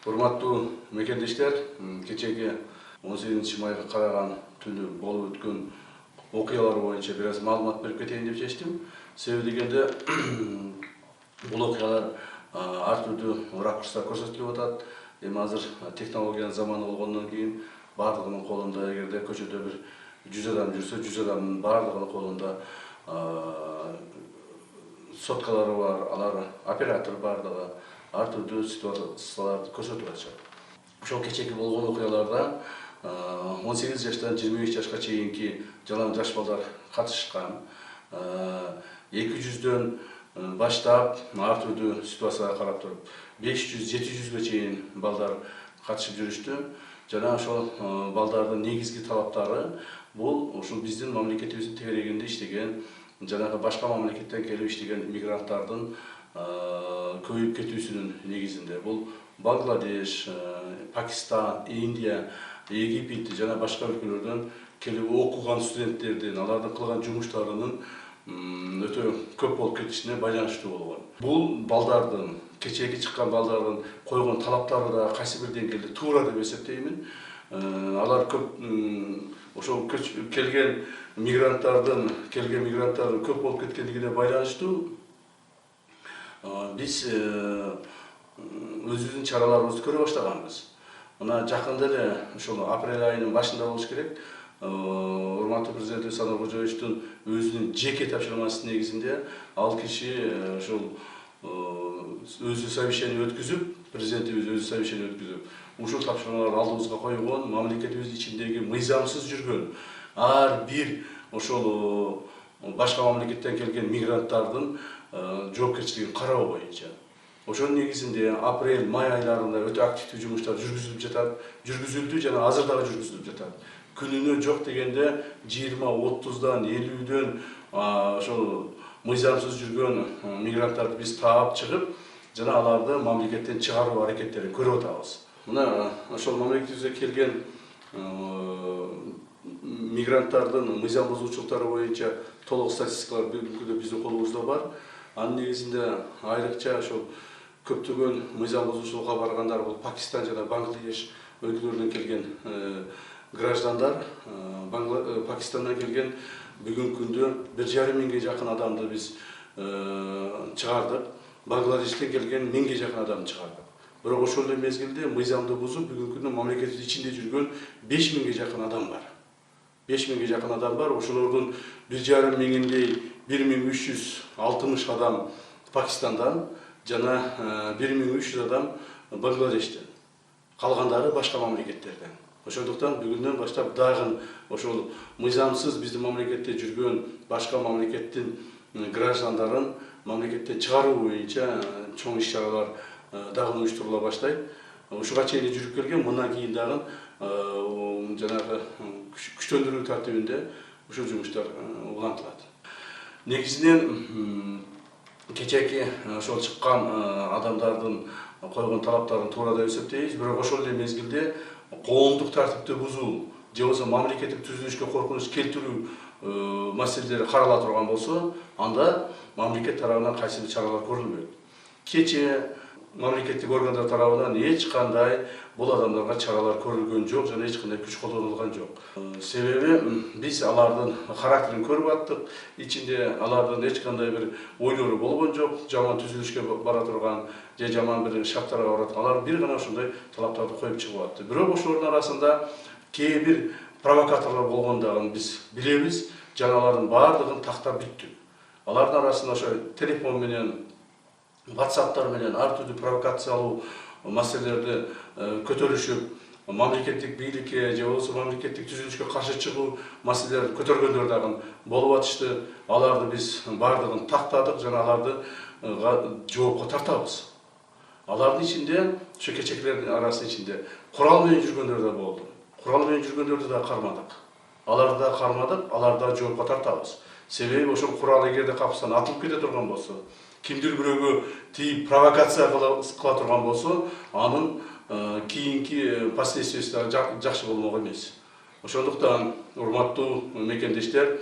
Урматтуу мекендештер, кечеги 18 майга караган түнү болуп өткөн окуялар боюнча бир аз маалымат берип кетейин деп чечтим. Себеби дегенде бул окуялар ар түрдүү ракурста көрсөтүлүп атат. Эми азыр технологиянын заманы болгондон кийин баардыгынын колунда, эгерде көчөдө бир 100 адам жүрсө, 100 адамдын баардыгынын колунда соткалары бар, алар оператор бардыгы ар түрдүү ситуацияларды көрсөтүп атышат. Ошол кечеги болгон окуяларда 18 жаштан 25 жашка чейинки жалаң жаш балдар катышкан. 200дөн баштап ар түрдүү ситуацияга карап туруп 500-700ге чейин балдар катышып жүрүштү. Жана ошол балдардын негизги талаптары бул ушул биздин мамлекетибиздин тегерегинде иштеген, жанагы башка мамлекеттен келип иштеген мигранттардын көбөйүп кетүүсүнүн негизинде. Бул Бангладеш, Пакистан, Индия, Египет жана башка өлкөлөрдөн келип окуган студенттердин, алардын кылган жумуштарынын өтө көп болуп кетишине байланыштуу болгон. Бул балдардын, кечеги чыккан балдардын койгон талаптары да кайсы бир деңгээлде туура деп эсептеймин. Алар көп ошол келген мигранттардын көп болуп кеткендигине байланыштуу биз өзүбүздүн чараларыбызды көрө баштаганбыз. Мына жакында эле ошол апрель айынын башында болуш керек. Урматтуу президентибиз Садыр Кожоевичтин өзүнүн жеке тапшырмасы негизинде ал киши ошол өзү совещание өткүзүп, президентибиз өзү совещание өткүзүп, ушул тапшырмаларды алдыбызга койгон, мамлекетибиздин ичиндеги мыйзамсыз жүргөн ар бир ошол башка мамлекеттен келген мигранттардын жоопкерчилигин кароо боюнча. Ошонун негизинде апрель-май айларында өтө активдүү жумуштар жүргүзүлдү жана азыр дагы жүргүзүлүп жатат. Күнүнө жок дегенде 20-30дан 50дөн ошол мыйзамсыз жүргөн мигранттарды биз таап чыгып, жана аларды мамлекеттен чыгаруу аракеттерин көрүп атабыз. Мына ошол мамлекетибизге келген мигранттардын мыйзам бузуучулуктары боюнча толук статистикалар бүгүнкү биздин колубузда бар. Анын негизинде айрыкча ошол көптөгөн мыйзам бузуучулукка баргандар бул Пакистан жана Бангладеш өлкөлөрүнөн келген граждандар. Пакистандан келген бүгүнкү күндө 1,5 миңге жакын адамды биз чыгардык. Бангладештен келген 1000ге жакын адамды чыгардык. Бирок ошол эле мезгилде мыйзамды бузуп бүгүнкү күндө мамлекеттин ичинде жүргөн 5000ге жакын адам бар. 5000ге жакын адам бар. Ошолордун 1,5 миңиндей 1360 адам Пакистандан жана 1300 адам Бангладештен. Калгандары башка мамлекеттерден. Ошондуктан бүгүндөн баштап дагы ошол мыйзамсыз биздин мамлекетте жүргөн башка мамлекеттин граждандарын мамлекеттен чыгаруу боюнча чоң иш-чаралар дагы уюштурула баштайт. Ушуга чейин жүрүп келген, мындан кийин дагы жанагы күчтөндүрүү тартибинде ушул жумуштар улантылат. Негизинен кечеки ошол чыккан адамдардын койгон талаптарын туура деп эсептейбиз, бирок ошол эле мезгилде коомдук тартипти бузуу же болбосо мамлекеттик түзүлүшкө коркунуч келтирүү маселелери карала турган болсо, анда мамлекет тарабынан кайсы бир чаралар көрүлбөйт. Кечээ мамлекеттик органдар тарабынан эч кандай бул адамдарга чаралар көрүлгөн жок жана эч кандай күч колдонулган жок. Себеби биз алардын характерин көрүп аттык. Ичинде алардын эч кандай бир ойлору болгон жок, жаман түзүлүшкө бара турган же жаман бир шарттарга барат. Алар бир гана ошондой талаптарды коюп чыгып атты. Бирок ошолордун арасында кээ бир провокаторлор болгондугун биз билебиз, жана алардын баардыгын тактап бүттүк. Алардын арасында ошо телефон менен, WhatsApp'тар менен ар түрдүү провокациялуу маселелерди көтөрүшүп, мамлекеттик бийликке же болбосо мамлекеттик түзүлүшкө каршы чыгуу маселелерин көтөргөндөр дагы болуп атышты. Аларды биз баардыгын тактадык жана аларды жоопко тартабыз. Алардын ичинде, ошо кечекилердин арасынын ичинде курал менен жүргөндөр да болду. Курал менен жүргөндөрдү да кармадык. Аларды да кармадык, аларды да жоопко тартабыз. Себеби ошол курал эгерде капысынан атылып кете турган болсо, кимдир бирөөгө тийип провокация кыла турган болсо, анын кийинки последствиясы жакшы болмок эмес. Ошондуктан урматтуу мекендештер,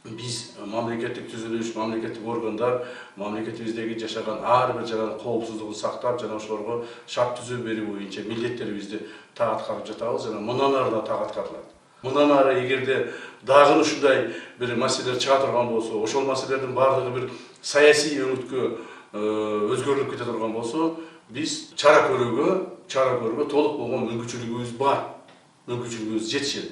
биз мамлекеттик түзүлүш, мамлекеттик органдар мамлекетибиздеги жашаган ар бир жанагы коопсуздугун сактап, жана ошолорго шарт түзүү берүү боюнча милдеттерибизди так аткарып жатабыз. Жана мындан ары да так аткарылат. Мындан ары эгерде дагы ушундай бир маселелер чыга турган болсо, ошол маселелердин баардыгы бир саясий өңүткө өзгөрүлүп кете турган болсо, биз чара көрүүгө толук болгон мүмкүнчүлүгүбүз бар, мүмкүнчүлүгүбүз жетишет.